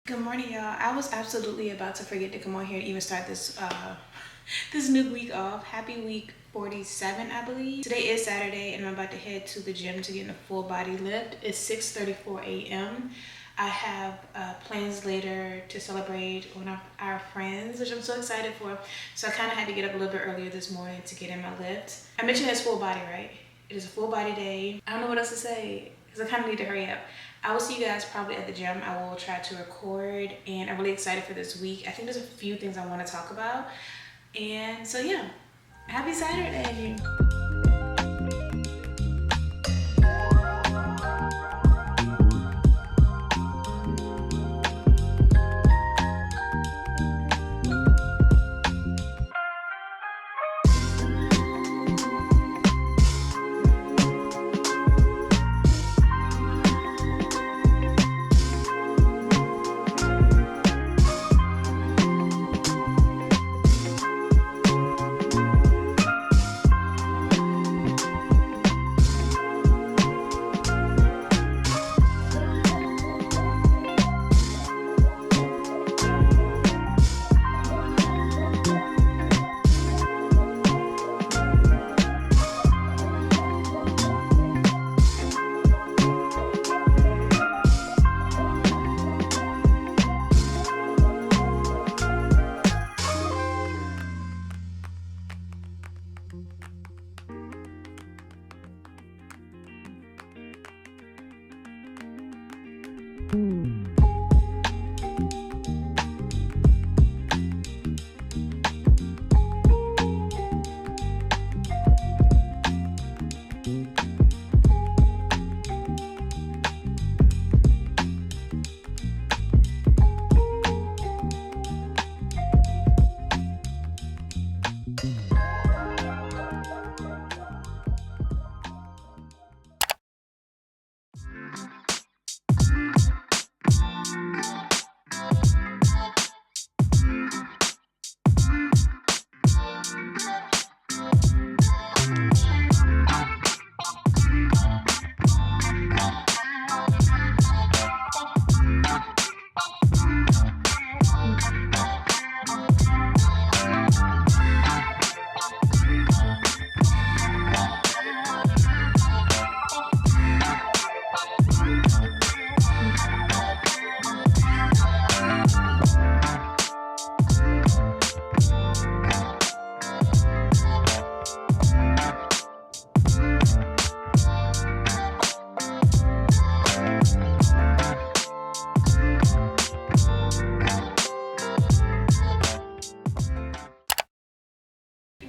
Good morning, y'all. I was absolutely about to forget to come on here and even start this this new week off. Happy week 47, I believe. Today is Saturday, and I'm about to head to the gym to get in a full body lift. It's 6:34 a.m. I have plans later to celebrate one of our friends, which I'm so excited for. So I kind of had to get up a little bit earlier this morning to get in my lift. I mentioned it's full body, right? It is a full body day. I don't know what else to say because I kind of need to hurry up. I will see you guys probably at the gym. I will try to record, and I'm really excited for this week. I think there's a few things I want to talk about. And so yeah, happy Saturday.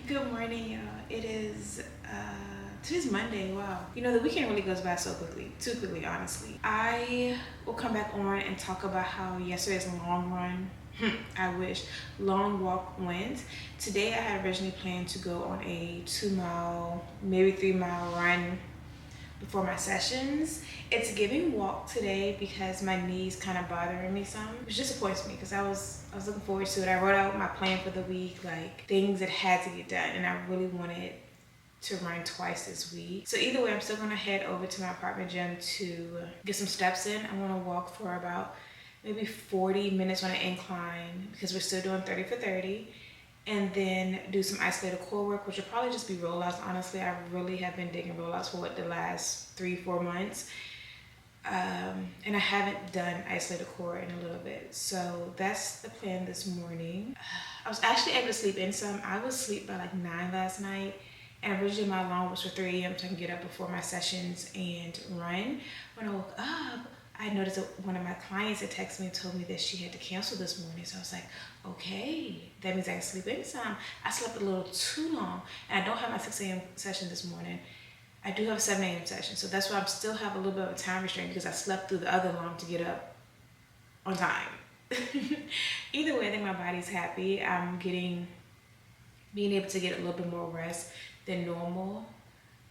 Good morning, y'all. It is today's Monday. Wow. You know, the weekend really goes by so quickly. Too quickly, honestly. I will come back on and talk about how yesterday's long run, I wish, long walk went. Today I had originally planned to go on a 2-mile, maybe 3-mile run before my sessions. It's giving walk today because my knees kind of bothering me some, which disappoints me because I was looking forward to it. I wrote out my plan for the week, like things that had to get done, and I really wanted to run twice this week. So either way, I'm still gonna head over to my apartment gym to get some steps in. I wanna walk for about maybe 40 minutes on an incline because we're still doing 30 for 30. And then do some isolated core work, which will probably just be rollouts. Honestly, I really have been digging rollouts for the last 3-4 months. And I haven't done isolated core in a little bit. So that's the plan this morning. I was actually able to sleep in some. I was asleep by like 9 last night. And originally my alarm was for 3 a.m. so I can get up before my sessions and run. When I woke up, I noticed that one of my clients had texted me and told me that she had to cancel this morning. So I was like, okay, that means I can sleep in some. I slept a little too long, and I don't have my 6 a.m. session this morning. I do have a 7 a.m. session, so that's why I still have a little bit of a time restraint because I slept through the other alarm to get up on time. Either way, I think my body's happy. I'm being able to get a little bit more rest than normal.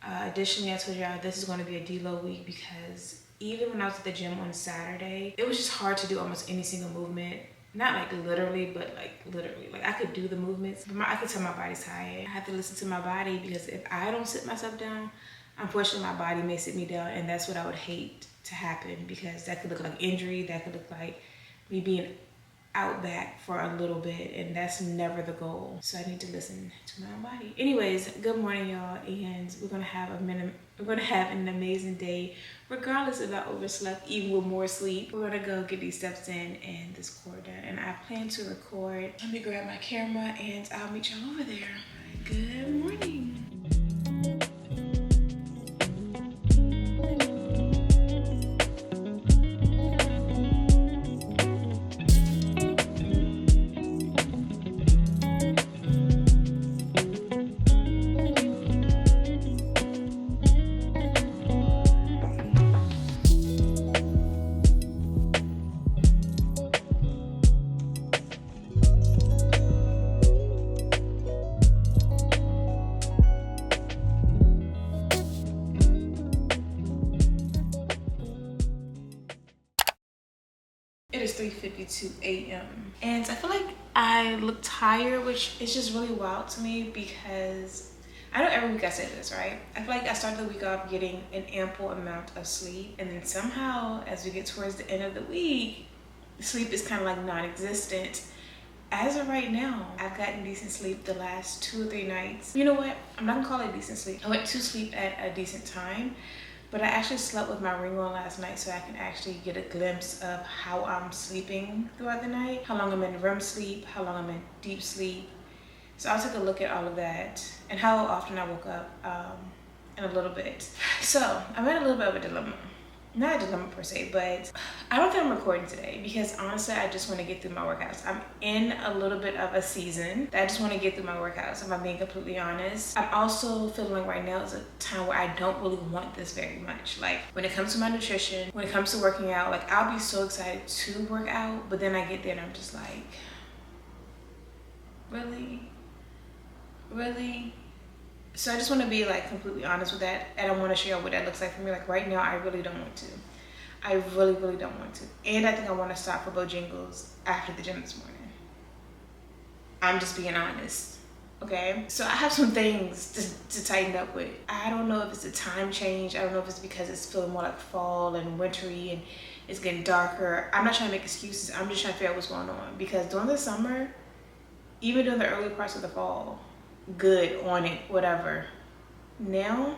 Additionally, I told y'all this is going to be a deload week because even when I was at the gym on Saturday, it was just hard to do almost any single movement. Not like literally, but like literally. Like I could do the movements, but I could tell my body's tired. I have to listen to my body because if I don't sit myself down, unfortunately my body may sit me down, and that's what I would hate to happen because that could look like injury, that could look like me being out back for a little bit, and that's never the goal. So I need to listen to my own body. Anyways, good morning, y'all, and we're gonna have an amazing day, regardless if I overslept, even with more sleep. We're gonna go get these steps in and this core done, and I plan to record. Let me grab my camera, and I'll meet y'all over there. Good morning. It is 3:52 a.m. and I feel like I look tired, which is just really wild to me because I know every week I say this, right? I feel like I started the week off getting an ample amount of sleep, and then somehow as we get towards the end of the week, sleep is kind of like non-existent. As of right now, I've gotten decent sleep the last 2 or 3 nights. You know what? I'm not gonna call it decent sleep. I went to sleep at a decent time, but I actually slept with my ring on last night so I can actually get a glimpse of how I'm sleeping throughout the night, how long I'm in REM sleep, how long I'm in deep sleep. So I'll take a look at all of that and how often I woke up in a little bit. So I'm in a little bit of a dilemma. Not a dilemma per se, but I don't think I'm recording today because honestly, I just want to get through my workouts. I'm in a little bit of a season that I just want to get through my workouts, if I'm being completely honest. I'm also feeling like right now is a time where I don't really want this very much. Like when it comes to my nutrition, when it comes to working out, like I'll be so excited to work out, but then I get there and I'm just like, really? So I just want to be like completely honest with that, and I want to share what that looks like for me. Like right now, I really don't want to. I really don't want to. And I think I want to stop for Bojangles after the gym this morning. I'm just being honest, okay? So I have some things to tighten up with. I don't know if it's a time change. I don't know if it's because it's feeling more like fall and wintry and it's getting darker. I'm not trying to make excuses. I'm just trying to figure out what's going on, because during the summer, even during the early parts of the fall, good on it, whatever. Now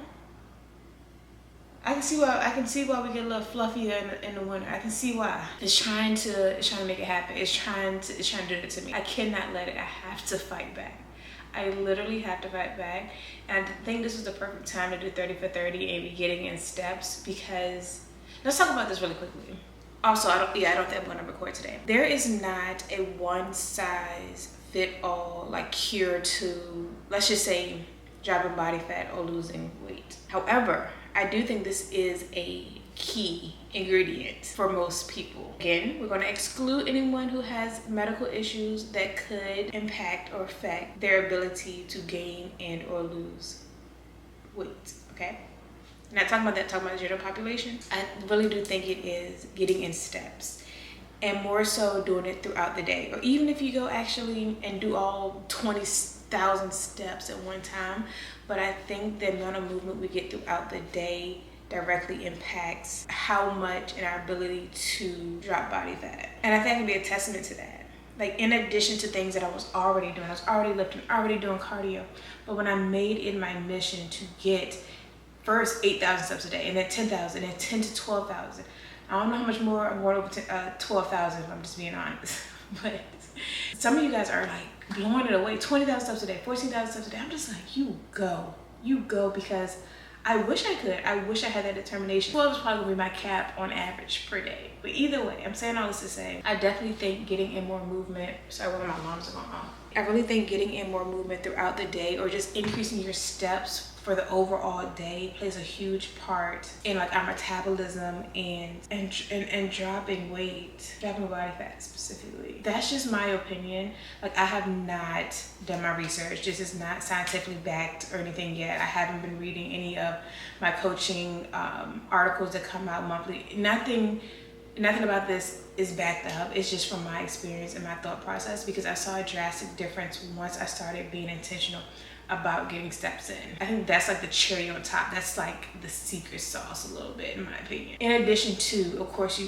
I can see why we get a little fluffier in the winter. I can see why. It's trying to make it happen. It's trying to do it to me. I cannot let it. I have to fight back. I literally have to fight back. And I think this is the perfect time to do 30 for 30 and be getting in steps, because let's talk about this really quickly. Also, I don't think I'm gonna record today. There is not a one size fit all like cure to, let's just say, dropping body fat or losing weight. However, I do think this is a key ingredient for most people. Again, we're going to exclude anyone who has medical issues that could impact or affect their ability to gain and or lose weight, okay? Not talking about that, talking about the general population. I really do think it is getting in steps, and more so doing it throughout the day. Or even if you go actually and do all 20,000 steps at one time, but I think the amount of movement we get throughout the day directly impacts how much and our ability to drop body fat. And I think I can be a testament to that. Like in addition to things that I was already doing, I was already lifting, already doing cardio. But when I made it my mission to get first 8,000 steps a day, and then 10,000, and 10 to 12,000. I don't know how much more I'm going over to 12,000 if I'm just being honest. But some of you guys are like blowing it away. 20,000 steps a day, 14,000 steps a day. I'm just like, you go, because I wish I could. I wish I had that determination. 12 is probably gonna be my cap on average per day. But either way, I'm saying all this to say, I definitely think getting in more movement, sorry, one of my alarms are going off. I really think getting in more movement throughout the day, or just increasing your steps for the overall day, plays a huge part in like our metabolism and dropping weight, dropping body fat specifically. That's just my opinion. Like I have not done my research. This is not scientifically backed or anything yet. I haven't been reading any of my coaching articles that come out monthly. Nothing about this is backed up. It's just from my experience and my thought process, because I saw a drastic difference once I started being intentional about getting steps in. I think that's like the cherry on top. That's like the secret sauce a little bit, in my opinion. In addition to, of course,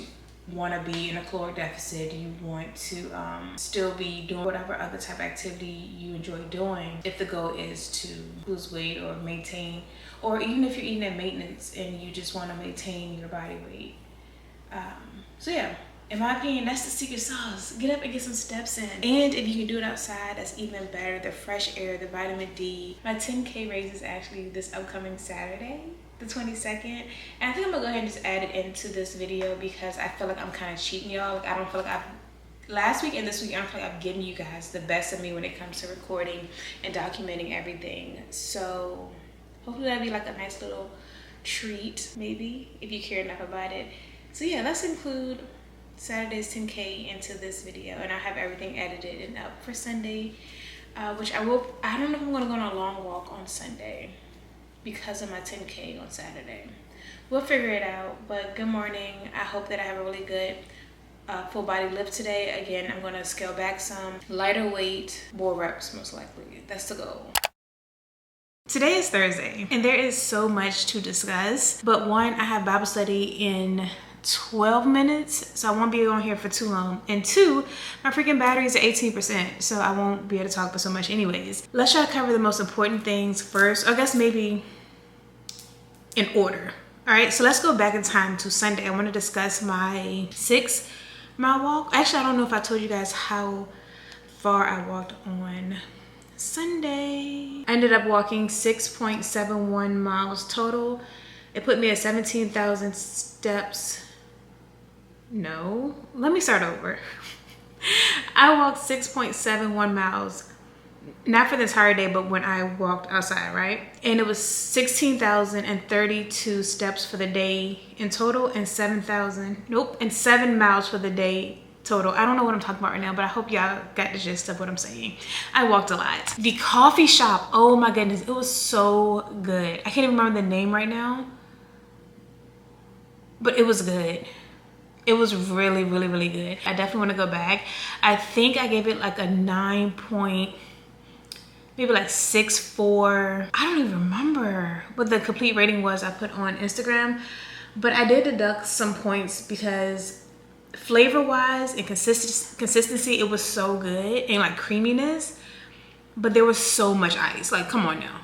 want to be in a caloric deficit, you want to still be doing whatever other type of activity you enjoy doing, if the goal is to lose weight or maintain, or even if you're eating at maintenance and you just want to maintain your body weight. So yeah, in my opinion, that's the secret sauce. Get up and get some steps in. And if you can do it outside, that's even better. The fresh air, the vitamin D. My 10K race is actually this upcoming Saturday, the 22nd. And I think I'm gonna go ahead and just add it into this video because I feel like I'm kind of cheating y'all. Like, I don't feel like last week and this week, I don't feel like I've given you guys the best of me when it comes to recording and documenting everything. So hopefully that'll be like a nice little treat, maybe, if you care enough about it. So yeah, let's include Saturday's 10K into this video, and I have everything edited and up for Sunday, which I don't know if I'm gonna go on a long walk on Sunday because of my 10K on Saturday. We'll figure it out. But good morning. I hope that I have a really good full body lift today. Again, I'm gonna scale back some, lighter weight, more reps most likely. That's the goal. Today is Thursday and there is so much to discuss, but one, I have Bible study in 12 minutes, so I won't be on here for too long, and two, my freaking battery is at 18%, so I won't be able to talk for so much anyways. Let's try to cover the most important things first, or I guess maybe in order. All right, so let's go back in time to Sunday. I want to discuss my 6-mile walk. Actually, I don't know if I told you guys how far I walked on Sunday. I ended up walking 6.71 miles total. It put me at 17,000 steps. No, let me start over. I walked 6.71 miles, not for the entire day, but when I walked outside, right? And it was 16,032 steps for the day in total, and 7 miles for the day total. I don't know what I'm talking about right now, but I hope y'all got the gist of what I'm saying. I walked a lot. The coffee shop, oh my goodness, it was so good. I can't even remember the name right now, but it was good. It was really, really, really good. I definitely want to go back. I think I gave it like a 6.4. I don't even remember what the complete rating was I put on Instagram, but I did deduct some points because flavor wise and consistency, it was so good, and like creaminess, but there was so much ice. Like, come on now.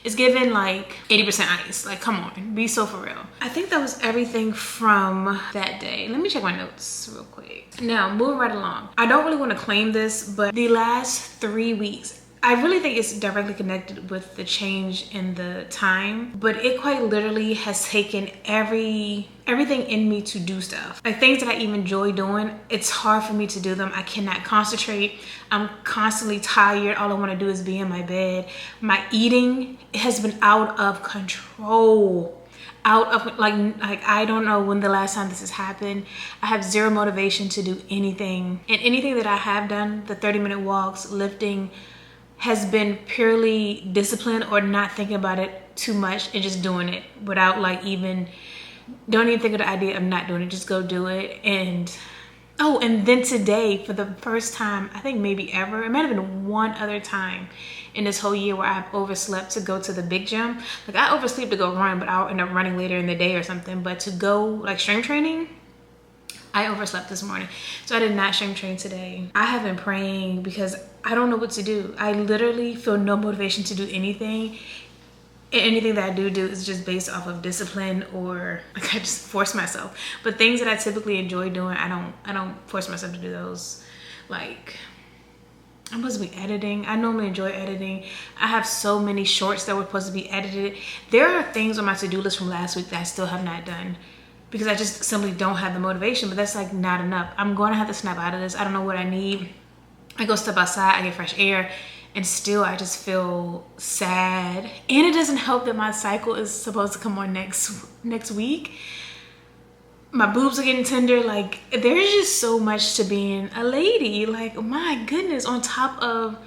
It's given like 80% ice. Like, come on, be so for real. I think that was everything from that day. Let me check my notes real quick. Now, moving right along. I don't really want to claim this, but the last 3 weeks, I really think it's directly connected with the change in the time, but it quite literally has taken everything in me to do stuff. Like things that I even enjoy doing, it's hard for me to do them. I cannot concentrate. I'm constantly tired. All I want to do is be in my bed. My eating has been out of control. Like I don't know when the last time this has happened. I have zero motivation to do anything. And anything that I have done, the 30-minute walks, lifting, has been purely discipline or not thinking about it too much and just doing it without like don't even think of the idea of not doing it, just go do it. And then today, for the first time, I think maybe ever, it might have been one other time in this whole year where I've overslept to go to the big gym. Like I oversleep to go run, but I'll end up running later in the day or something. But to go like strength training, I overslept this morning. So I did not strength train today. I have been praying because I don't know what to do. I literally feel no motivation to do anything. And anything that I do is just based off of discipline, or like I just force myself. But things that I typically enjoy doing, I don't force myself to do those. Like I'm supposed to be editing. I normally enjoy editing. I have so many shorts that were supposed to be edited. There are things on my to-do list from last week that I still have not done because I just simply don't have the motivation, but that's like not enough. I'm going to have to snap out of this. I don't know what I need. I go step outside, I get fresh air, and still I just feel sad. And it doesn't help that my cycle is supposed to come on next week. My boobs are getting tender. Like there's just so much to being a lady. Like my goodness, on top of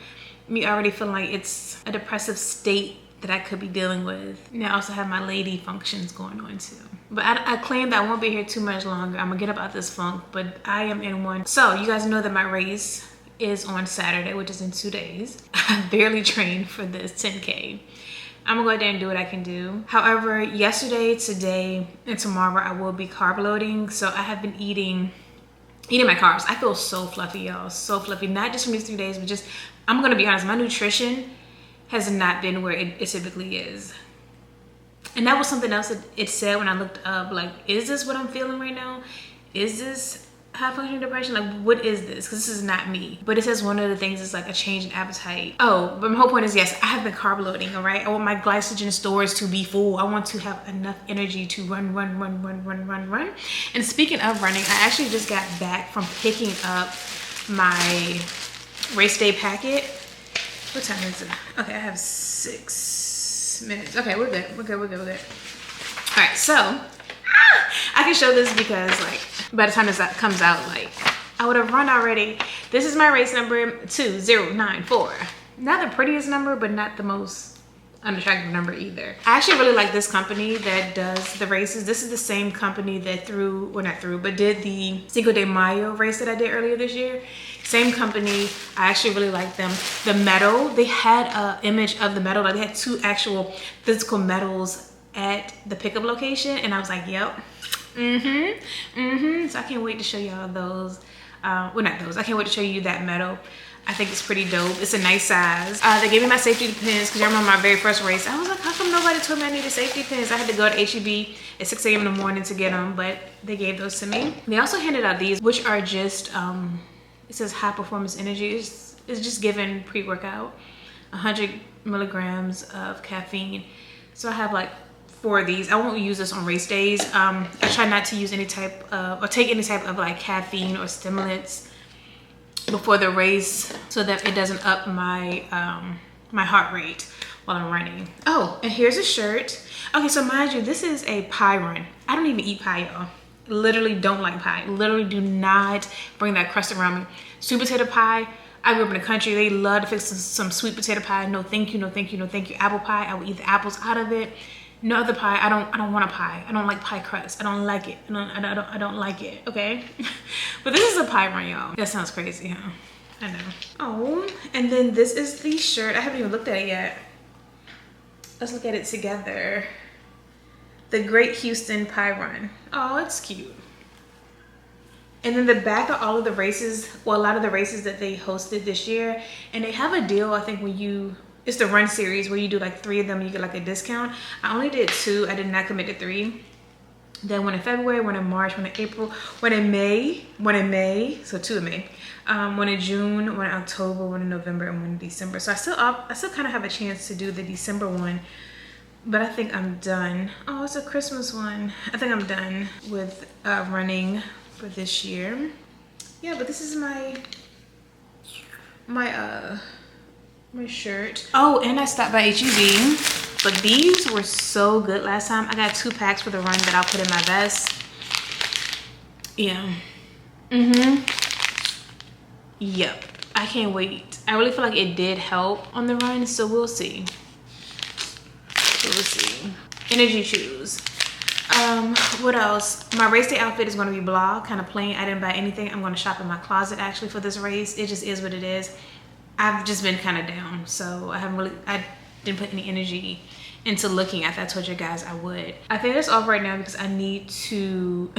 me already feeling like it's a depressive state that I could be dealing with. Now I also have my lady functions going on too. But I claim that I won't be here too much longer. I'm gonna get up out this funk, but I am in one. So you guys know that my race is on Saturday, which is in 2 days. I barely trained for this 10K. I'm gonna go ahead and do what I can do. However, yesterday, today, and tomorrow I will be carb loading. So I have been eating my carbs. I feel so fluffy, y'all, so fluffy. Not just from these 3 days, but just, I'm gonna be honest, my nutrition has not been where it typically is. And that was something else that it said when I looked up, like, is this what I'm feeling right now? Is this high functioning depression? Like, what is this? Because this is not me. But it says one of the things is like a change in appetite. Oh, but my whole point is, yes, I have been carb loading, all right? I want my glycogen stores to be full. I want to have enough energy to run. And speaking of running, I actually just got back from picking up my race day packet. What time is it? Okay, I have 6 minutes. Okay, we're good. We're good. All right, so I can show this because, like, by the time this comes out, like, I would have run already. This is my race number 2094. Not the prettiest number, but not the most unattractive number either. I actually really like this company that does the races. This is the same company that did the Cinco de Mayo race that I did earlier this year. Same company. I actually really like them. The medal, they had an image of the medal. Like, they had 2 actual physical medals at the pickup location, and I was like, yep. So I can't wait to show y'all those. Well, not those. I can't wait to show you that medal. I think it's pretty dope. It's a nice size. They gave me my safety pins because I remember my very first race. I was like, how come nobody told me I needed safety pins? I had to go to Hiiii at 6 a.m. in the morning to get them, but they gave those to me. They also handed out these, which are just, it says high performance energy. It's just given pre-workout, 100 milligrams of caffeine. So I have like 4 of these. I won't use this on race days. I try not to use any type of, or take any type of like caffeine or stimulants before the race so that it doesn't up my my heart rate while I'm running. Oh, and here's a shirt. Okay, so mind you, this is a pie run. I don't even eat pie, y'all. Literally don't like pie. Literally do not bring that crust around me. Sweet potato pie, I grew up in the country. They love to fix some sweet potato pie. No thank you, no thank you, no thank you. Apple pie, I will eat the apples out of it. No other pie. I don't want a pie. I don't like pie crust. I don't like it. I don't like it. Okay. But this is a pie run, y'all. That sounds crazy, huh? I know. Oh, and then this is the shirt. I haven't even looked at it yet. Let's look at it together. The Great Houston Pie Run. Oh, it's cute. And then the back of all of the races, well, a lot of the races that they hosted this year, and they have a deal, I think, when you, it's the run series where you do like 3 of them, you get like a discount. I only did 2. I did not commit to 3. Then one in February, one in March, one in April, one in May, so 2 in May. One in June, one in October, one in November, and one in December. So I still kind of have a chance to do the December one, but I think I'm done. Oh, it's a Christmas one. I think I'm done with running for this year. Yeah, but this is my shirt. Oh, and I stopped by Hiiii, but these were so good last time. I got 2 packs for the run that I'll put in my vest. Yeah. Yep, I can't wait. I really feel like it did help on the run, so we'll see. Energy shoes. What else? My race day outfit is going to be blah, kind of plain. I didn't buy anything. I'm going to shop in my closet actually for this race. It just is what it is. I've just been kind of down, so I didn't put any energy into looking at that. I told you guys I would. I think that's off right now because I need to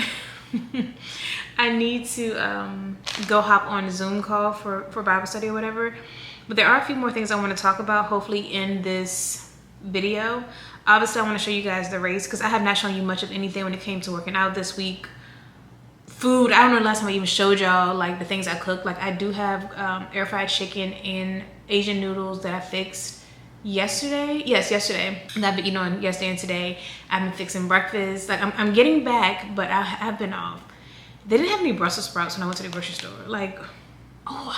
go hop on a Zoom call for Bible study or whatever. But there are a few more things I want to talk about, hopefully in this video. Obviously, I want to show you guys the race because I have not shown you much of anything when it came to working out this week. Food, I don't know the last time I even showed y'all like the things I cooked. Like I do have air fried chicken and Asian noodles that I fixed yesterday. Yes, yesterday. And I've been eating on yesterday and today. I've been fixing breakfast. Like I'm getting back, but I've been off. They didn't have any Brussels sprouts when I went to the grocery store. Like, oh,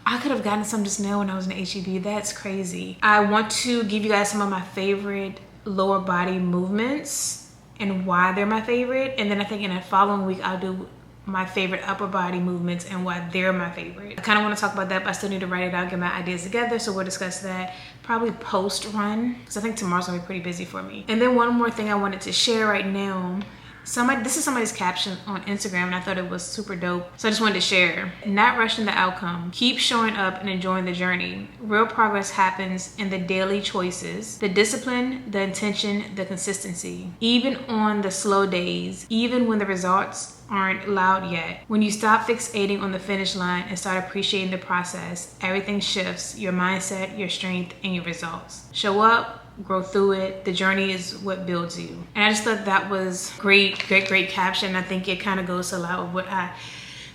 I could have gotten some just now when I was in Hiiii. That's crazy. I want to give you guys some of my favorite lower body movements and why they're my favorite. And then I think in the following week, I'll do my favorite upper body movements and why they're my favorite. I kind of want to talk about that, but I still need to write it out, get my ideas together. So we'll discuss that probably post run, because I think tomorrow's gonna be pretty busy for me. And then one more thing I wanted to share right now This is somebody's caption on Instagram, and I thought it was super dope, so I just wanted to share. Not rushing the outcome. Keep showing up and enjoying the journey. Real progress happens in the daily choices, the discipline, the intention, the consistency. Even on the slow days, even when the results aren't loud yet. When you stop fixating on the finish line and start appreciating the process, everything shifts. Your mindset, your strength, and your results. Show up, grow through it. The journey is what builds you. And I just thought that was great caption. I think it kind of goes to a lot of what I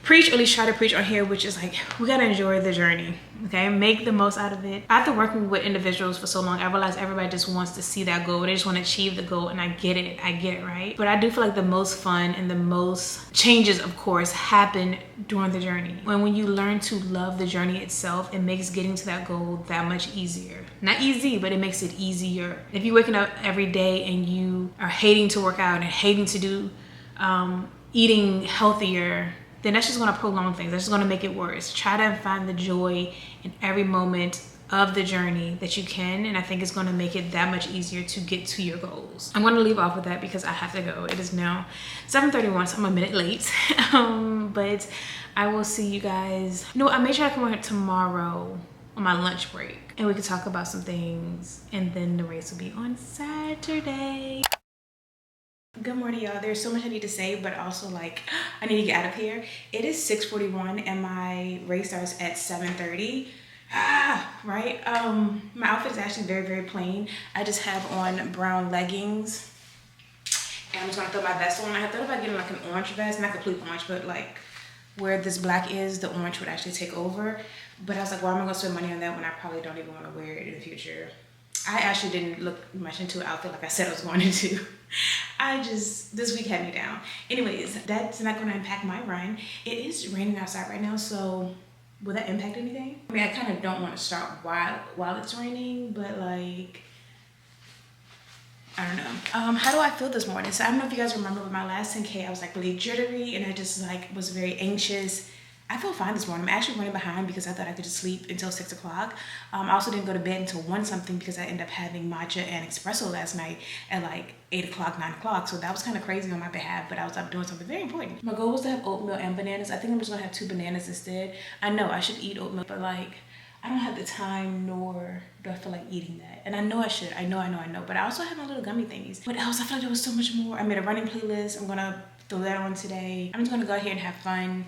preach, or at least try to preach on here, which is like, we gotta enjoy the journey, okay? Make the most out of it. After working with individuals for so long, I realized everybody just wants to see that goal. They just want to achieve the goal, and I get it, right? But I do feel like the most fun and the most changes, of course, happen during the journey. When you learn to love the journey itself, it makes getting to that goal that much easier. Not easy, but it makes it easier. If you're waking up every day and you are hating to work out and hating to do eating healthier, then that's just gonna prolong things. That's just gonna make it worse. Try to find the joy in every moment of the journey that you can, and I think it's gonna make it that much easier to get to your goals. I'm gonna leave off with that because I have to go. It is now 7:31, so I'm a minute late. But I will see you guys. No, I made sure I come over here tomorrow on my lunch break, and we can talk about some things, and then the race will be on Saturday. Good morning, y'all. There's so much I need to say, but also like I need to get out of here. It is 6:41 and my race starts at 7:30. Right? My outfit is actually very plain. I just have on brown leggings, and I'm just gonna throw my vest on. I thought about getting like an orange vest, not complete orange, but like where this black is, the orange would actually take over. But I was like, why am I gonna spend money on that when I probably don't even want to wear it in the future? I actually didn't look much into an outfit like I said I was going to. This week had me down. Anyways, that's not gonna impact my run. It is raining outside right now, so will that impact anything? I mean, I kind of don't want to start while it's raining, but like, I don't know. How do I feel this morning? So I don't know if you guys remember, but my last 10K, I was like really jittery, and I just like was very anxious. I feel fine this morning. I'm actually running behind because I thought I could just sleep until 6 o'clock. I also didn't go to bed until 1 something because I ended up having matcha and espresso last night at like 8 o'clock, 9 o'clock. So that was kind of crazy on my behalf, but I was up doing something very important. My goal was to have oatmeal and bananas. I think I'm just gonna have 2 bananas instead. I know I should eat oatmeal, but like, I don't have the time, nor do I feel like eating that. And I know I should, I know. But I also have my little gummy thingies. But else, I feel like there was so much more. I made a running playlist. I'm gonna throw that on today. I'm just gonna go ahead and have fun.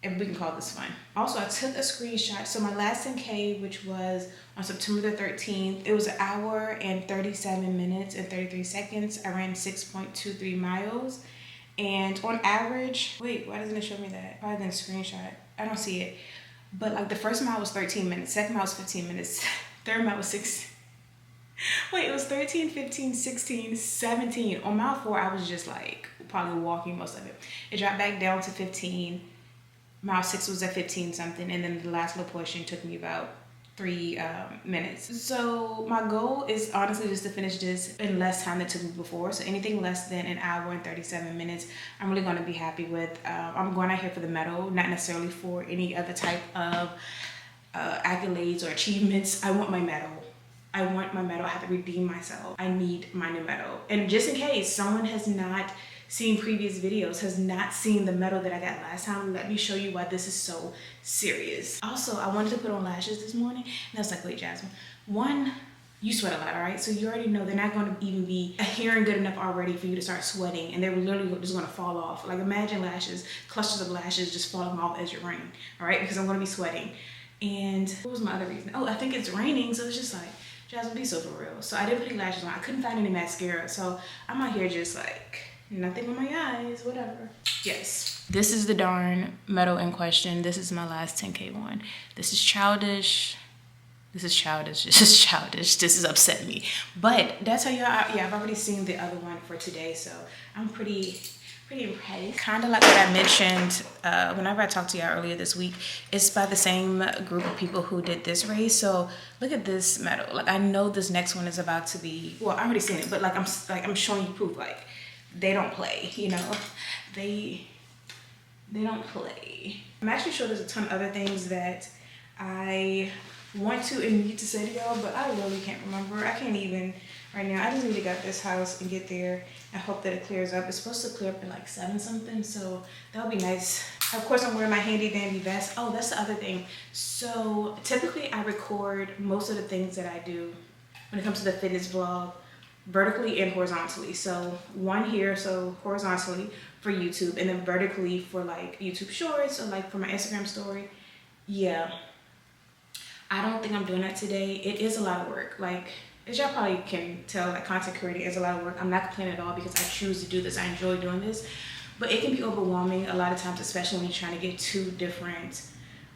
If we can call this fun. Also, I took a screenshot. So my last 10K, which was on September the 13th, it was 1 hour and 37 minutes and 33 seconds. I ran 6.23 miles. And on average, wait, why doesn't it show me that? Probably didn't screenshot. I don't see it. But like the first mile was 13 minutes, second mile was 15 minutes, third mile was 6. Wait, it was 13, 15, 16, 17. On mile 4, I was just like probably walking most of it. It dropped back down to 15. Mile 6 was at 15 something, and then the last little portion took me about 3 minutes. So my goal is honestly just to finish this in less time than it took me before. So anything less than 1 hour and 37 minutes, I'm really going to be happy with. I'm going out here for the medal, not necessarily for any other type of accolades or achievements. I want my medal. I have to redeem myself. I need my new medal. And just in case someone has not seen previous videos, has not seen the medal that I got last time, let me show you why this is so serious. Also, I wanted to put on lashes this morning, and I was like, wait, Jasmine, one, you sweat a lot, all right? So you already know they're not going to even be adhering good enough already for you to start sweating, and they're literally just going to fall off. Like imagine lashes, clusters of lashes just falling off as you're running, all right? Because I'm going to be sweating. And what was my other reason? Oh, I think it's raining, so it's just like, Jasmine, be so for real. So I didn't put any lashes on. I couldn't find any mascara, so I'm out here just like, nothing on my eyes, whatever. Yes. This is the darn medal in question. This is my last 10K one. This is childish. This is childish. This is childish. This is upset me. But that's how y'all, yeah, I've already seen the other one for today, so I'm pretty impressed. Kind of like what I mentioned whenever I talked to y'all earlier this week, it's by the same group of people who did this race. So look at this medal. Like I know this next one is about to be, well, I already seen it, but like I'm showing you proof. Like they don't play, you know, they don't play. I'm actually sure there's a ton of other things that I want to and need to say to y'all, but I really can't remember. I can't even right now. I just need to get out this house and get there I hope that it clears up. It's supposed to clear up in like 7 something, so that would be nice. Of course, I'm wearing my handy dandy vest. Oh, that's the other thing. So typically I record most of the things that I do when it comes to the fitness vlog vertically and horizontally. So one here, so horizontally for YouTube, and then vertically for like YouTube shorts or like for my Instagram story. Yeah, I don't think I'm doing that today. It is a lot of work. Like, as y'all probably can tell, like content creating is a lot of work. I'm not complaining at all because I choose to do this. I enjoy doing this, but it can be overwhelming a lot of times, especially when you're trying to get 2 different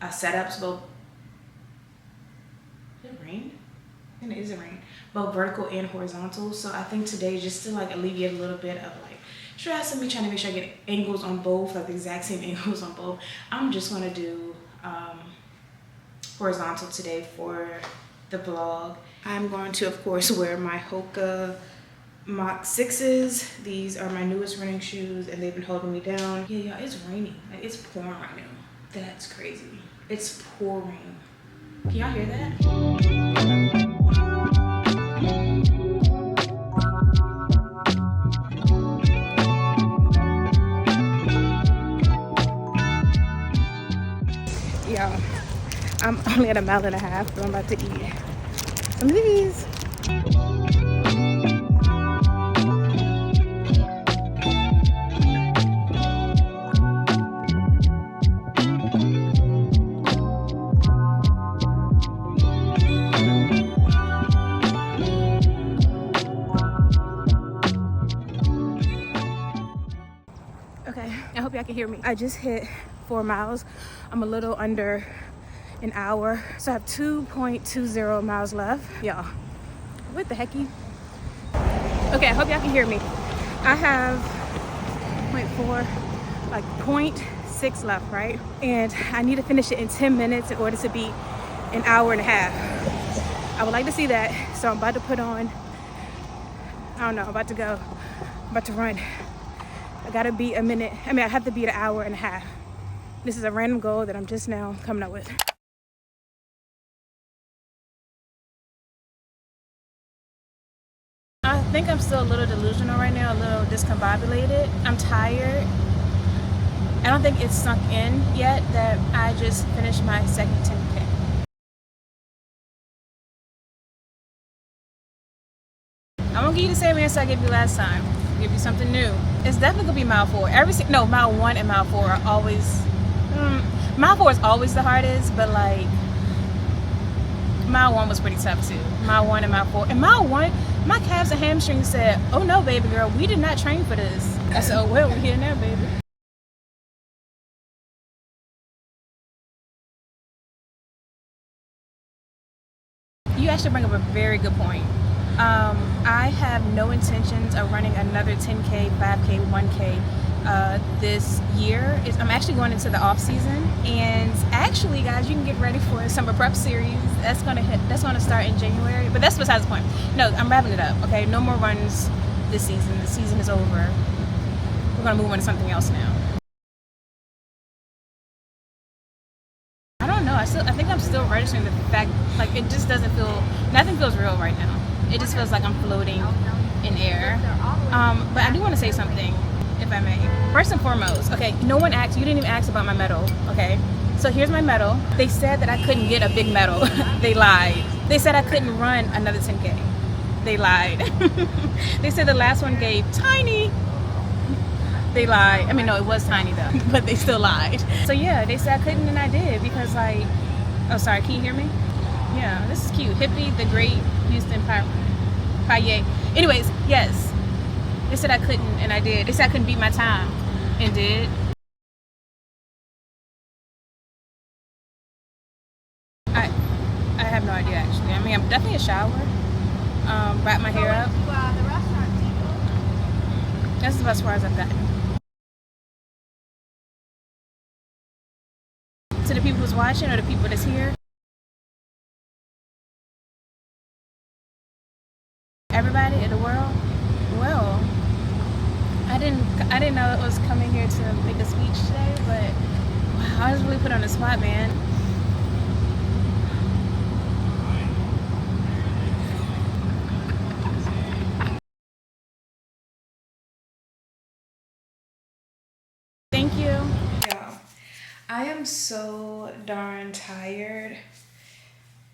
setups. Both, did it rain? I think it is rain. Both vertical and horizontal. So I think today, just to like alleviate a little bit of like stress and me trying to make sure I get angles on both, like the exact same angles on both, I'm just gonna do horizontal today for the vlog. I'm going to, of course, wear my Hoka Mach 6s. These are my newest running shoes, and they've been holding me down. Yeah, y'all, it's raining. Like, it's pouring right now. That's crazy. It's pouring. Can y'all hear that? Y'all, I'm only at 1.5 miles, but I'm about to eat some of these. Okay, I hope y'all can hear me. I just hit 4 miles. I'm a little under an hour, so I have 2.20 miles left. Y'all, what the hecky? Okay, I hope y'all can hear me. I have 0.6 left, right? And I need to finish it in 10 minutes in order to beat an hour and a half. I would like to see that, so I'm about to put on, I don't know, I'm about to run. I gotta beat a minute. I mean, I have to beat an hour and a half. This is a random goal that I'm just now coming up with. I think I'm still a little delusional right now, a little discombobulated. I'm tired. I don't think it's sunk in yet that I just finished my second 10K. I'm gonna give you the same answer I gave you last time. Give you something new. It's definitely gonna be mile 4. Mile 1 and mile 4 are always. Mile 4 is always the hardest, but like mile 1 was pretty tough too. Mile 1 and mile 4. And mile 1, my calves and hamstrings said, "Oh no, baby girl, we did not train for this." I said, "Oh well, we're here now, baby." You actually bring up a very good point. I have no intentions of running another 10K, 5K, 1K this year. I'm actually going into the off season, and actually, guys, you can get ready for a summer prep series. That's gonna start in January. But that's besides the point. No, I'm wrapping it up. Okay, no more runs this season. The season is over. We're gonna move on to something else now. I don't know. I think I'm still registering the fact, like, it just doesn't feel. Nothing feels real right now. It just feels like I'm floating in air. But I do want to say something, if I may. First and foremost, okay, no one asked, you didn't even ask about my medal, okay? So here's my medal. They said that I couldn't get a big medal. They lied. They said I couldn't run another 10K. They lied. They said the last one gave tiny. They lied. I mean, no, it was tiny though, but they still lied. So yeah, they said I couldn't and I did because like, oh sorry, can you hear me? Yeah, this is cute. Hippie, the Great Houston Paye. Anyways, yes. They said I couldn't and I did. They said I couldn't beat my time and did. I have no idea actually. I mean, I'm definitely a shower. Wrap my hair up. That's about as far as I've gotten. To the people who's watching or the people that's here. Everybody in the world. Well, I didn't know it was coming here to make a speech today, but wow, I was really put on the spot, man. Thank you. Y'all, I am so darn tired.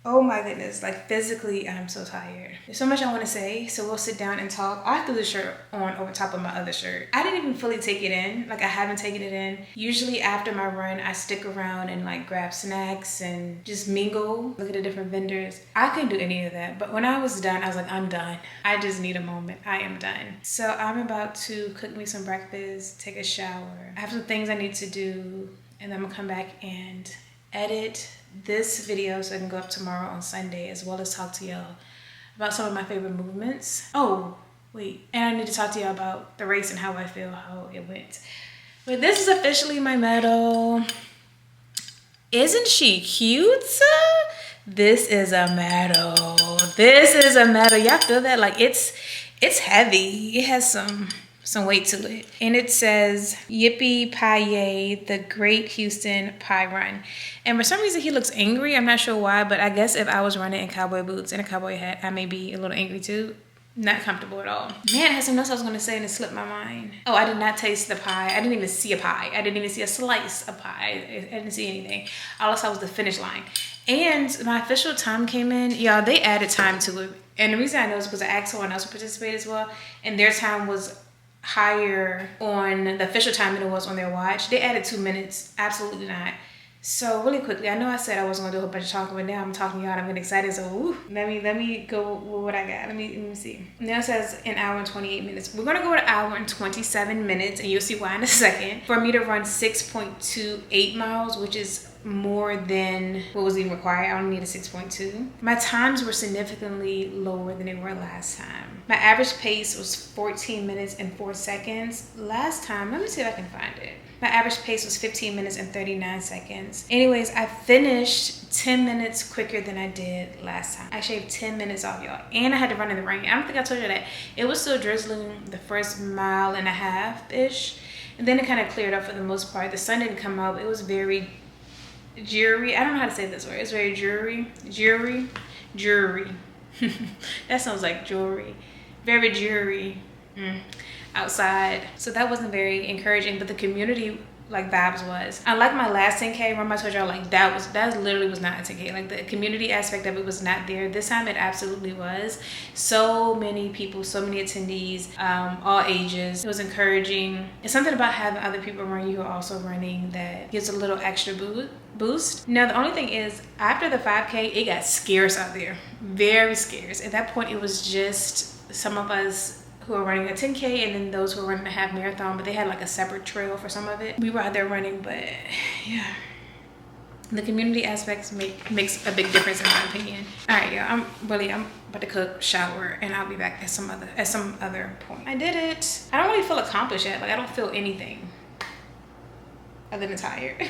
Oh my goodness, like physically I'm so tired. There's so much I want to say, so we'll sit down and talk. I threw the shirt on over top of my other shirt. I didn't even fully take it in, like I haven't taken it in. Usually after my run, I stick around and like grab snacks and just mingle, look at the different vendors. I couldn't do any of that, but when I was done, I was like, I'm done. I just need a moment, I am done. So I'm about to cook me some breakfast, take a shower. I have some things I need to do, and then I'm gonna come back and edit this video so I can go up tomorrow on Sunday, as well as talk to y'all about some of my favorite movements. Oh, wait, and I need to talk to y'all about the race and how I feel, how it went. But this is officially my medal. Isn't she cute? This is a medal. This is a medal. Y'all feel that? Like it's heavy. It has some weight to it. And it says, Yippee Pie Yay, the Great Houston Pie Run. And for some reason he looks angry. I'm not sure why, but I guess if I was running in cowboy boots and a cowboy hat, I may be a little angry too. Not comfortable at all. Man, I had something else I was gonna say and it slipped my mind. Oh, I did not taste the pie. I didn't even see a pie. I didn't even see a slice of pie. I didn't see anything. All I saw was the finish line. And my official time came in. Y'all, they added time to it. And the reason I know is because I asked someone else to participate as well, and their time was higher on the official time than it was on their watch. They added 2 minutes. Absolutely not. So really quickly, I know I said I wasn't gonna do a whole bunch of talking, but now I'm talking y'all and I'm getting excited. So woo, let me go with what I got. Let me see. Now it says an hour and 28 minutes. We're gonna go to an hour and 27 minutes, and you'll see why in a second. For me to run 6.28 miles, which is more than what was even required. I only need a 6.2. My times were significantly lower than they were last time. My average pace was 14 minutes and 4 seconds. Last time, let me see if I can find it. My average pace was 15 minutes and 39 seconds. Anyways, I finished 10 minutes quicker than I did last time. I shaved 10 minutes off, y'all. And I had to run in the rain. I don't think I told you that. It was still drizzling the first mile and a half-ish. And then it kind of cleared up for the most part. The sun didn't come out. It was very dreary. I don't know how to say this word. It's very dreary. That sounds like jewelry. Very dreary. Outside, so that wasn't very encouraging, but the community like vibes was. Unlike my last 10K, remember I told y'all like that literally was not a 10K. Like the community aspect of it was not there. This time it absolutely was. So many people, so many attendees, all ages. It was encouraging. It's something about having other people around you who are also running that gives a little extra boost. Now the only thing is, after the 5K, it got scarce out there. Very scarce. At that point, it was just some of us who are running a 10K and then those who are running a half marathon, but they had like a separate trail for some of it. We were out there running, but yeah. The community aspects makes a big difference in my opinion. All right, y'all, I'm about to cook, shower, and I'll be back at some other point. I did it. I don't really feel accomplished yet. Like I don't feel anything other than tired.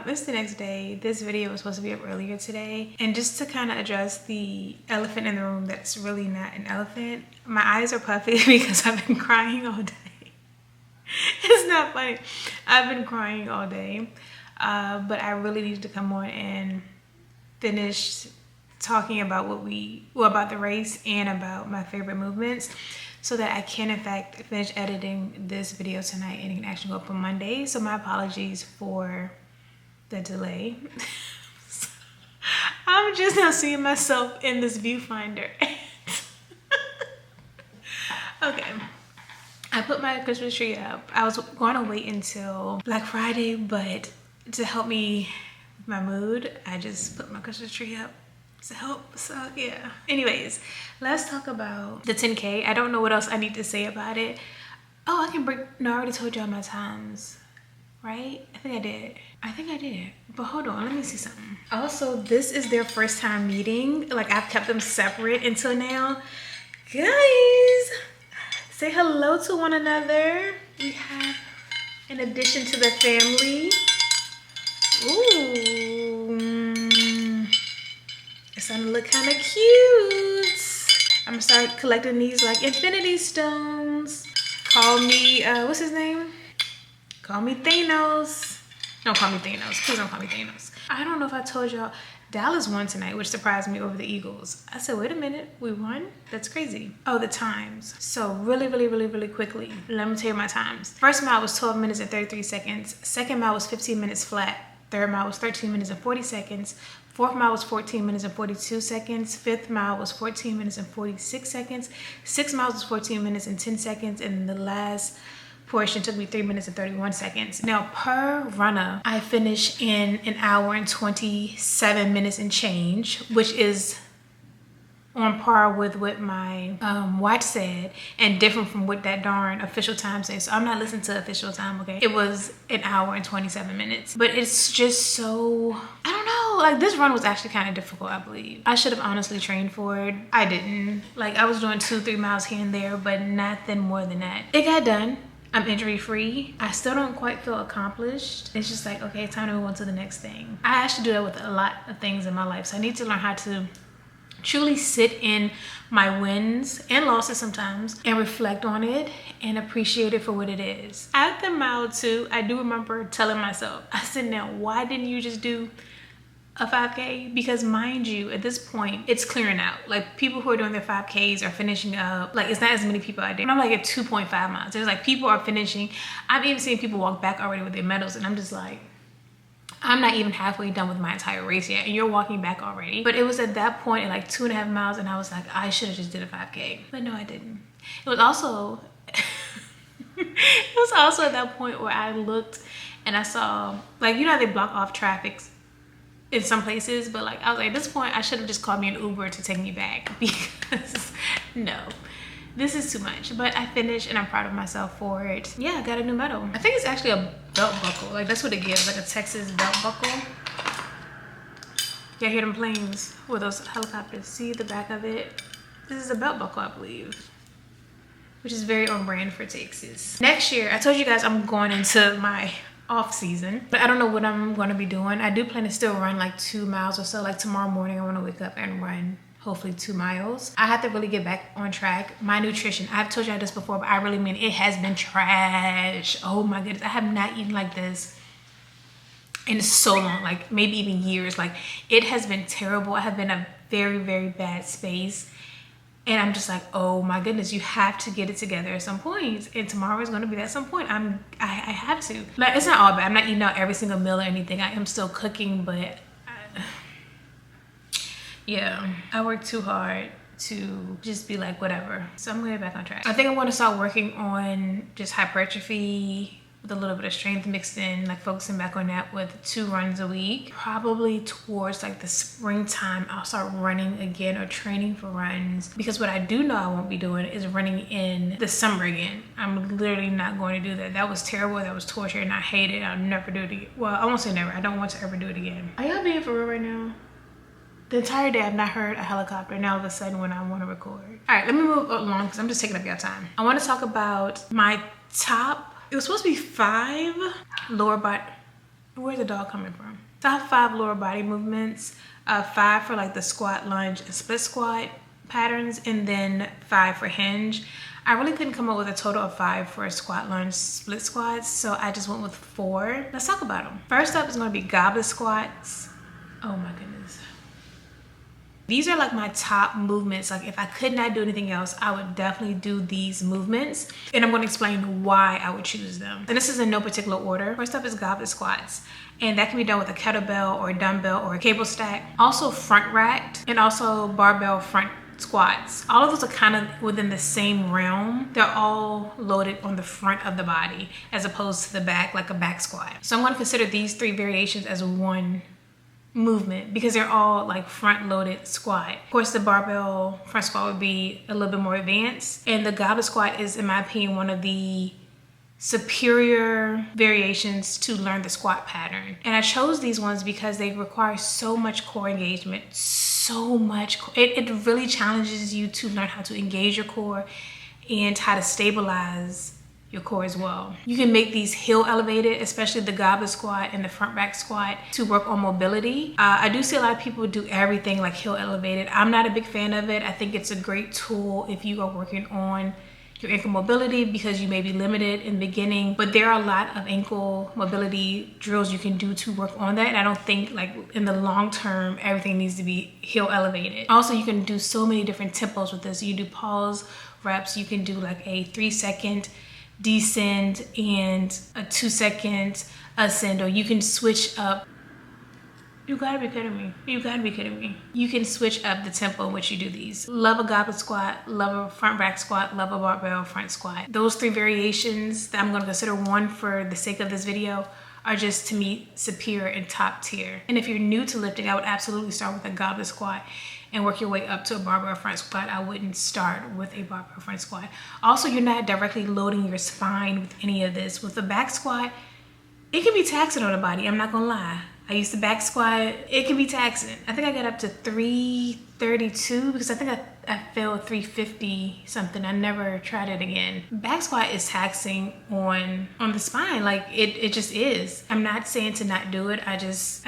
It's the next day. This video was supposed to be up earlier today, and just to kind of address the elephant in the room that's really not an elephant, my eyes are puffy because I've been crying all day. It's not funny. I've been crying all day, but I really needed to come on and finish talking about about the race and about my favorite movements, so that I can in fact finish editing this video tonight and it can actually go up on Monday. So my apologies for the delay. I'm just now seeing myself in this viewfinder. Okay, I put my Christmas tree up. I was going to wait until Black Friday, but to help me with my mood, I just put my Christmas tree up to help. So yeah, anyways, let's talk about the 10K. I don't know what else I need to say about it. Oh, I already told y'all my times, right? I think I did, but hold on, let me see something. Also, this is their first time meeting. Like I've kept them separate until now. Guys, say hello to one another. We have an addition to the family. Ooh, it's starting to look kind of cute. I'm gonna start collecting these like infinity stones. Call me, what's his name? Call me Thanos. Don't call me Thanos. Please don't call me Thanos. I don't know if I told y'all, Dallas won tonight, which surprised me over the Eagles. I said, wait a minute, we won? That's crazy. Oh, the times. So really quickly, let me tell you my times. First mile was 12 minutes and 33 seconds. Second mile was 15 minutes flat. Third mile was 13 minutes and 40 seconds. Fourth mile was 14 minutes and 42 seconds. Fifth mile was 14 minutes and 46 seconds. 6 miles was 14 minutes and 10 seconds. And the last portion took me 3 minutes and 31 seconds. Now, per runner, I finished in 1 hour and 27 minutes and change, which is on par with what my watch said and different from what that darn official time says. So I'm not listening to official time, okay? It was 1 hour and 27 minutes. But it's just so, I don't know, like this run was actually kind of difficult, I believe. I should have honestly trained for it. I didn't. Like I was doing 2-3 miles here and there, but nothing more than that. It got done. I'm injury free. I still don't quite feel accomplished. It's just like, okay, time to move on to the next thing. I actually do that with a lot of things in my life. So I need to learn how to truly sit in my wins and losses sometimes and reflect on it and appreciate it for what it is. After mile 2, I do remember telling myself, I said, now, why didn't you just do a 5K? Because mind you, at this point, it's clearing out. Like people who are doing their 5Ks are finishing up. Like it's not as many people out there. And I'm like at 2.5 miles. There's like people are finishing. I've even seen people walk back already with their medals and I'm just like, I'm not even halfway done with my entire race yet and you're walking back already. But it was at that point at like 2.5 miles and I was like, I should have just did a 5K. But no, I didn't. It was also, at that point where I looked and I saw, like, you know how they block off traffic in some places, but like, I was like, at this point, I should have just called me an Uber to take me back because no. This is too much, but I finished and I'm proud of myself for it. Yeah, I got a new medal. I think it's actually a belt buckle. Like that's what it gives, like a Texas belt buckle. Yeah, hear them planes with those helicopters. See the back of it? This is a belt buckle, I believe, which is very on brand for Texas. Next year, I told you guys I'm going into my off season, but I don't know what I'm going to be doing. I do plan to still run like 2 miles or so. Like tomorrow morning, I want to wake up and run hopefully 2 miles. I have to really get back on track. My nutrition, I've told you this before, but I really mean it has been trash. Oh my goodness, I have not eaten like this in so long, like maybe even years. Like it has been terrible. I have been in a very bad space and I'm just like, oh my goodness, you have to get it together at some point, and tomorrow is going to be at some point. I have to. Like it's not all bad. I'm not eating out every single meal or anything. I am still cooking, but yeah, I work too hard to just be like, whatever. So I'm gonna get back on track. I think I want to start working on just hypertrophy with a little bit of strength mixed in, like focusing back on that with 2 runs a week. Probably towards like the springtime, I'll start running again or training for runs, because what I do know I won't be doing is running in the summer again. I'm literally not going to do that. That was terrible. That was torture and I hate it. I'll never do it again. Well, I won't say never. I don't want to ever do it again. Are y'all being for real right now? The entire day I've not heard a helicopter. Now all of a sudden when I want to record. All right, let me move along because I'm just taking up your time. I want to talk about my top, it was supposed to be 5 lower body, where's the dog coming from? Top 5 lower body movements, 5 for like the squat, lunge, and split squat patterns, and then 5 for hinge. I really couldn't come up with a total of 5 for squat, lunge, split squats, so I just went with 4. Let's talk about them. First up is going to be goblet squats. Oh my goodness. These are like my top movements. Like if I could not do anything else, I would definitely do these movements. And I'm going to explain why I would choose them. And this is in no particular order. First up is goblet squats. And that can be done with a kettlebell or a dumbbell or a cable stack. Also front racked and also barbell front squats. All of those are kind of within the same realm. They're all loaded on the front of the body as opposed to the back, like a back squat. So I'm going to consider these 3 variations as one movement because they're all like front loaded squat. Of course, the barbell front squat would be a little bit more advanced, and the goblet squat is, in my opinion, one of the superior variations to learn the squat pattern. And I chose these ones because they require so much core engagement, so much. It really challenges you to learn how to engage your core and how to stabilize your core as well. You can make these heel elevated, especially the goblet squat and the front rack squat, to work on mobility. I do see a lot of people do everything like heel elevated. I'm not a big fan of it. I think it's a great tool if you are working on your ankle mobility because you may be limited in the beginning, but there are a lot of ankle mobility drills you can do to work on that. And I don't think like in the long term, everything needs to be heel elevated. Also, you can do so many different tempos with this. You do pause reps, you can do like a 3-second descend and a 2-second ascend, or you can switch up. You gotta be kidding me. You gotta be kidding me. You can switch up the tempo in which you do these. Love a goblet squat, love a front rack squat, love a barbell front squat. Those 3 variations that I'm gonna consider one for the sake of this video are just, to me, superior and top tier. And if you're new to lifting, I would absolutely start with a goblet squat and work your way up to a barbell front squat. I wouldn't start with a barbell front squat. Also, you're not directly loading your spine with any of this. With a back squat, it can be taxing on the body, I'm not gonna lie. I used to back squat, it can be taxing. I think I got up to 332 because I think I failed 350 something. I never tried it again. Back squat is taxing on the spine, like it just is. I'm not saying to not do it, I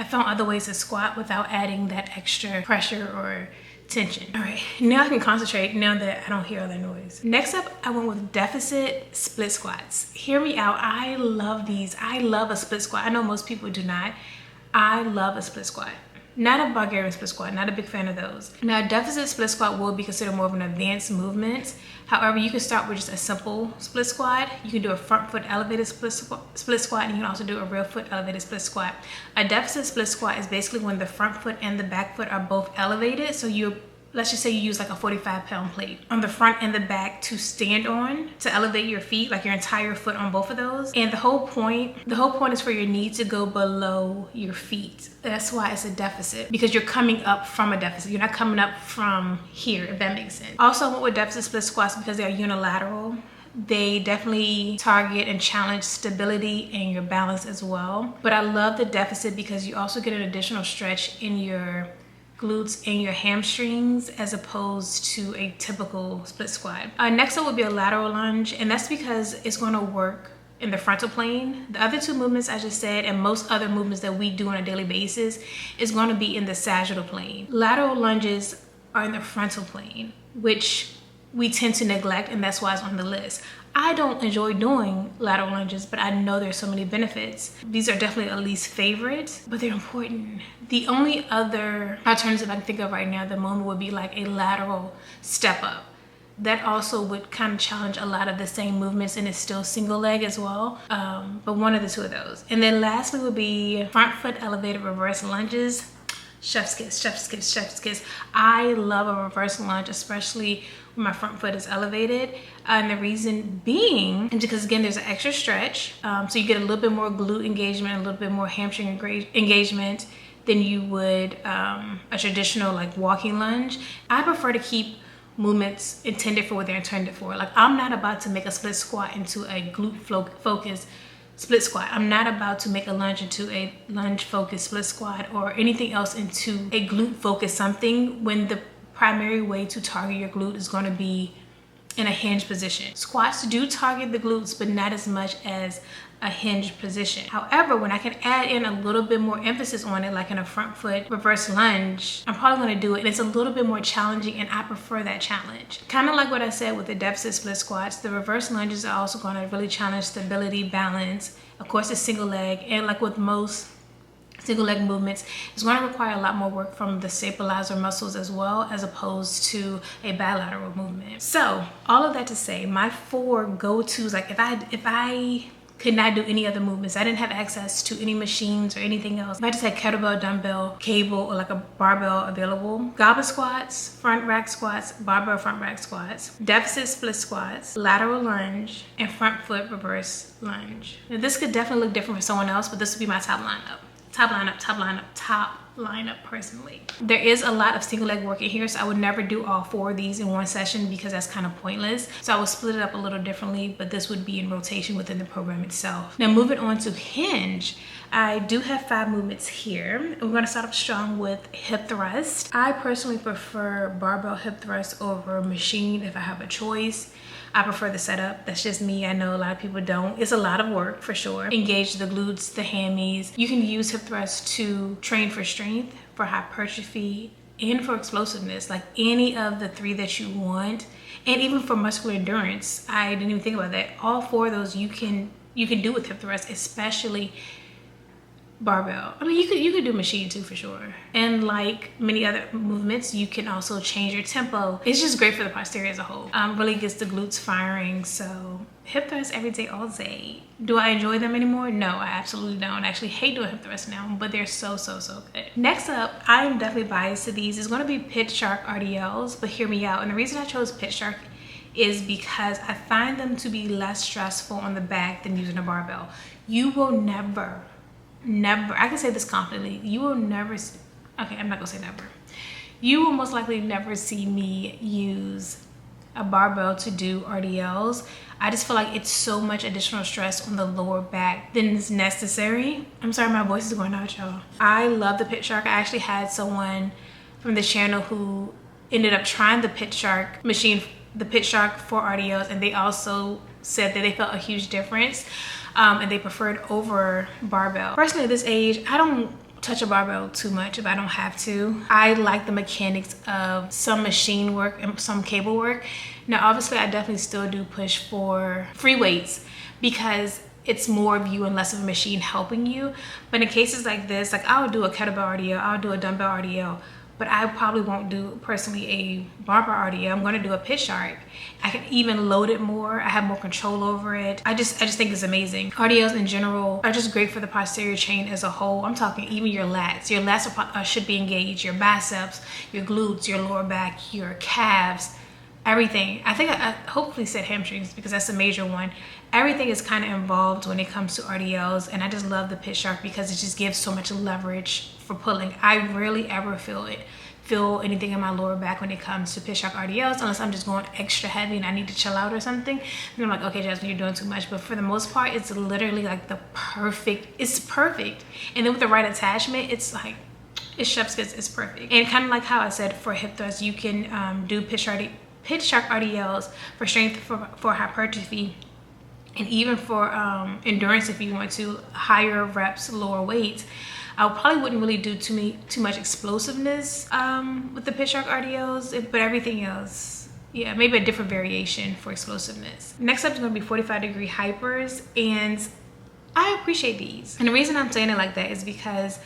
found other ways to squat without adding that extra pressure or tension. All right, now I can concentrate now that I don't hear other noise. Next up, I went with deficit split squats. Hear me out, I love these. I love a split squat. I know most people do not. I love a split squat. Not a Bulgarian split squat, not a big fan of those. Now, a deficit split squat will be considered more of an advanced movement. However, you can start with just a simple split squat. You can do a front foot elevated split squat, and you can also do a rear foot elevated split squat. A deficit split squat is basically when the front foot and the back foot are both elevated. So let's just say you use like a 45-pound plate on the front and the back to stand on, to elevate your feet, like your entire foot on both of those. And the whole point is for your knee to go below your feet. That's why it's a deficit, because you're coming up from a deficit. You're not coming up from here, if that makes sense. Also, I went with deficit split squats because they are unilateral. They definitely target and challenge stability and your balance as well. But I love the deficit because you also get an additional stretch in your glutes and your hamstrings as opposed to a typical split squat. Next up would be a lateral lunge, and that's because it's going to work in the frontal plane. The other 2 movements I just said, and most other movements that we do on a daily basis, is going to be in the sagittal plane. Lateral lunges are in the frontal plane, which we tend to neglect, and that's why it's on the list. I don't enjoy doing lateral lunges, but I know there's so many benefits. These are definitely a least favorite, but they're important. The only other alternative I can think of right now at the moment would be like a lateral step up. That also would kind of challenge a lot of the same movements, and it's still single leg as well, but one of the 2 of those. And then lastly would be front foot elevated reverse lunges. Chef's kiss, chef's kiss, chef's kiss. I love a reverse lunge, especially when my front foot is elevated. And the reason being is because, again, there's an extra stretch. So you get a little bit more glute engagement, a little bit more hamstring engagement than you would a traditional like walking lunge. I prefer to keep movements intended for what they're intended for. Like, I'm not about to make a split squat into a glute focused split squat. I'm not about to make a lunge into a lunge focused split squat or anything else into a glute focused something, when the primary way to target your glute is going to be in a hinge position. Squats do target the glutes, but not as much as a hinge position. However, when I can add in a little bit more emphasis on it, like in a front foot reverse lunge, I'm probably going to do it. And it's a little bit more challenging, and I prefer that challenge. Kind of like what I said with the deficit split squats, the reverse lunges are also going to really challenge stability, balance. Of course, it's single leg, and like with most single leg movements, it's going to require a lot more work from the stabilizer muscles as well, as opposed to a bilateral movement. So all of that to say, my 4 go-tos, like if I could not do any other movements, I didn't have access to any machines or anything else, if I just had kettlebell, dumbbell, cable, or like a barbell available, goblet squats, front rack squats, barbell front rack squats, deficit split squats, lateral lunge, and front foot reverse lunge. Now, this could definitely look different for someone else, but this would be my top lineup. Top lineup personally. There is a lot of single leg work in here, so I would never do all 4 of these in one session because that's kind of pointless. So I would split it up a little differently, but this would be in rotation within the program itself. Now, moving on to hinge, I do have 5 movements here. We're going to start off strong with hip thrust. I personally prefer barbell hip thrust over machine if I have a choice. I prefer the setup. That's just me. I know a lot of people don't. It's a lot of work for sure. Engage the glutes, the hammies. You can use hip thrust to train for strength, for hypertrophy, and for explosiveness. Like any of the 3 that you want, And even for muscular endurance, I didn't even think about that. All 4 of those you can do with hip thrust, especially barbell. I mean, you could do machine too for sure. And like many other movements, you can also change your tempo. It's just great for the posterior as a whole. Really gets the glutes firing. So hip thrusts every day, all day. Do I enjoy them anymore? No, I absolutely don't. I actually hate doing hip thrusts now, but they're so good. Next up, I am definitely biased to these. It's going to be Pit Shark RDLs, but hear me out. And the reason I chose Pit Shark is because I find them to be less stressful on the back than using a barbell. You will never, I can say this confidently, you will never, okay, I'm not gonna say never. You will most likely never see me use a barbell to do RDLs. I just feel like it's so much additional stress on the lower back than is necessary. I'm sorry, my voice is going out, y'all. I love the Pit Shark. I actually had someone from the channel who ended up trying the Pit Shark machine, the Pit Shark for RDLs, and they also said that they felt a huge difference. And they preferred over barbell. Personally, at this age, I don't touch a barbell too much if I don't have to. I like the mechanics of some machine work and some cable work. Now, obviously, I definitely still do push for free weights because it's more of you and less of a machine helping you. But in cases like this, like I'll do a kettlebell RDL, I'll do a dumbbell RDL, but I probably won't do personally a barbell RDL. I'm gonna do a Pit Shark. I can even load it more. I have more control over it. I just think it's amazing. RDLs in general are just great for the posterior chain as a whole. I'm talking even your lats. Your lats should be engaged, your biceps, your glutes, your lower back, your calves, everything. I think I hopefully said hamstrings because that's a major one. Everything is kind of involved when it comes to RDLs, and I just love the Pit Shark because it just gives so much leverage for pulling. I rarely ever feel anything in my lower back when it comes to Pit Shark RDLs, unless I'm just going extra heavy and I need to chill out or something. And I'm like, okay, Jasmine, you're doing too much. But for the most part, it's literally like it's perfect. And then with the right attachment, it's like, it's chef's kiss, it's perfect. And kind of like how I said for hip thrust, you can do Pit Shark RDLs for strength, for hypertrophy, and even for endurance if you want to, higher reps, lower weights. I probably wouldn't really do too much explosiveness with the Pit Shark RDLs, but everything else, yeah, maybe a different variation for explosiveness. Next up is going to be 45-degree hypers, and I appreciate these. And the reason I'm saying it like that is because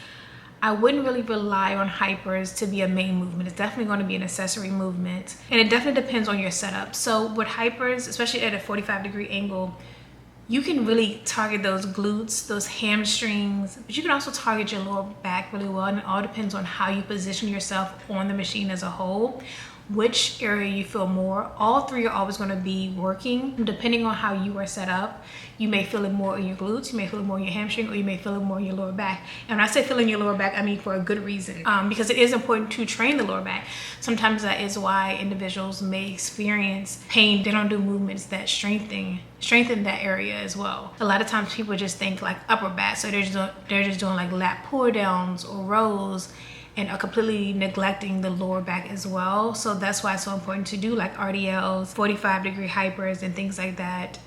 I wouldn't really rely on hypers to be a main movement. It's definitely going to be an accessory movement, and it definitely depends on your setup. So with hypers, especially at a 45-degree angle, you can really target those glutes, those hamstrings, but you can also target your lower back really well, and it all depends on how you position yourself on the machine as a whole, which area you feel more. All 3 are always going to be working depending on how you are set up. You may feel it more in your glutes, you may feel it more in your hamstring, or you may feel it more in your lower back. And when I say feeling your lower back, I mean for a good reason, because it is important to train the lower back. Sometimes that is why individuals may experience pain. They don't do movements that strengthen that area as well. A lot of times people just think like upper back, so they're just doing like lat pull downs or rows, and are completely neglecting the lower back as well. So that's why it's so important to do like RDLs, 45-degree hypers, and things like that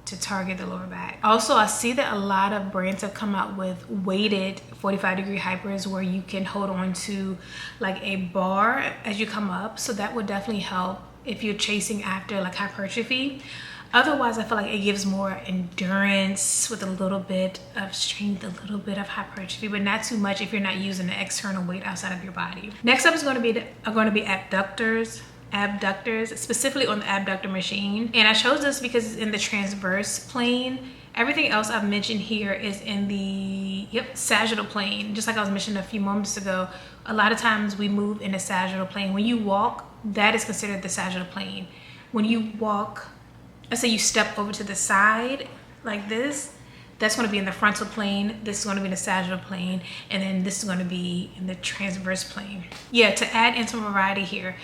to target the lower back. Also, I see that a lot of brands have come out with weighted 45-degree hypers where you can hold on to like a bar as you come up. So that would definitely help if you're chasing after like hypertrophy. Otherwise, I feel like it gives more endurance with a little bit of strength, a little bit of hypertrophy, but not too much if you're not using an external weight outside of your body. Next up is going to be abductors, specifically on the abductor machine. And I chose this because it's in the transverse plane. Everything else I've mentioned here is in the sagittal plane. Just like I was mentioning a few moments ago, a lot of times we move in the sagittal plane. When you walk, that is considered the sagittal plane. When you walk, let's say you step over to the side like this, that's going to be in the frontal plane, this is going to be in the sagittal plane, and then this is going to be in the transverse plane. Yeah, to add in some variety here,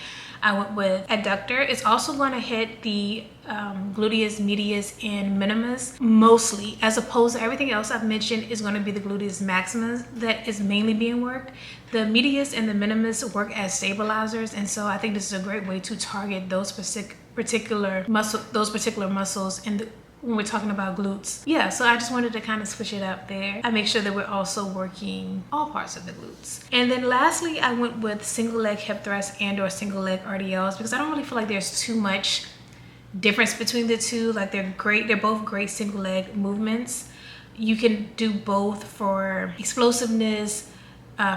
I went with adductor. It's also going to hit the gluteus medius and minimus mostly, as opposed to everything else I've mentioned is going to be the gluteus maximus that is mainly being worked. The medius and the minimus work as stabilizers, and so I think this is a great way to target those particular muscles when we're talking about glutes. Yeah, so I just wanted to kind of switch it up there. I make sure that we're also working all parts of the glutes. And then lastly, I went with single leg hip thrust and or single leg RDLs because I don't really feel like there's too much difference between the two. Like they're both great single leg movements. You can do both for explosiveness,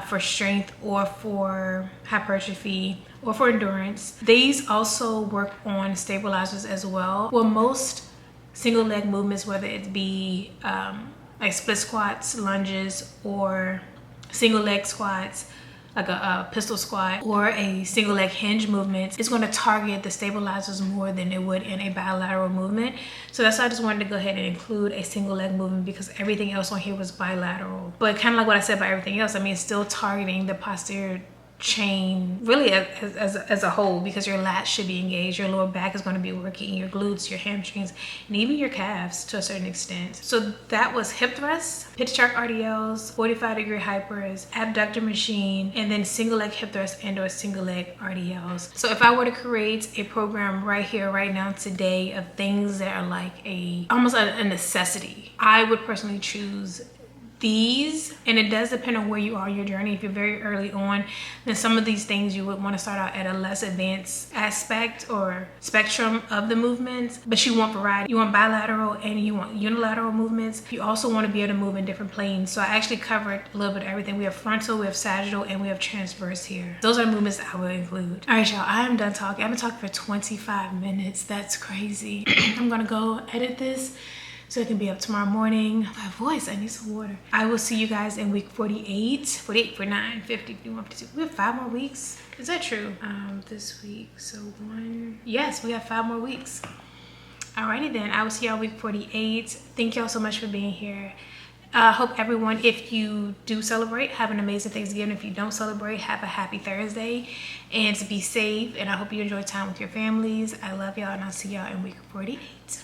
for strength, or for hypertrophy, or for endurance. These also work on stabilizers as well. Well, most single leg movements, whether it be like split squats, lunges, or single leg squats, like a pistol squat, or a single leg hinge movement, is going to target the stabilizers more than it would in a bilateral movement. So that's why I just wanted to go ahead and include a single leg movement, because everything else on here was bilateral. But kind of like what I said about everything else, I mean, it's still targeting the posterior chain really as a whole, because your lats should be engaged, your lower back is going to be working, your glutes, your hamstrings, and even your calves to a certain extent. So that was hip thrusts, pitch shark RDLs, 45-degree hypers, abductor machine, and then single leg hip thrusts and or single leg RDLs. So if I were to create a program right here, right now, today, of things that are like almost a necessity, I would personally choose these. And it does depend on where you are in your journey. If you're very early on, then some of these things you would want to start out at a less advanced aspect or spectrum of the movements, but you want variety. You want bilateral and you want unilateral movements. You also want to be able to move in different planes. So I actually covered a little bit of everything. We have frontal, we have sagittal, and we have transverse here. Those are the movements that I would include. All right, y'all, I am done talking. I've been talking for 25 minutes. That's crazy. I'm gonna go edit this so it can be up tomorrow morning. My voice, I need some water. I will see you guys in week 48, 49, 50, 51, 52. We have 5 more weeks. Is that true? This week, so yes, we have 5 more weeks. Alrighty then, I will see y'all week 48. Thank y'all so much for being here. Hope everyone, if you do celebrate, have an amazing Thanksgiving. If you don't celebrate, have a happy Thursday, and be safe. And I hope you enjoy time with your families. I love y'all, and I'll see y'all in week 48.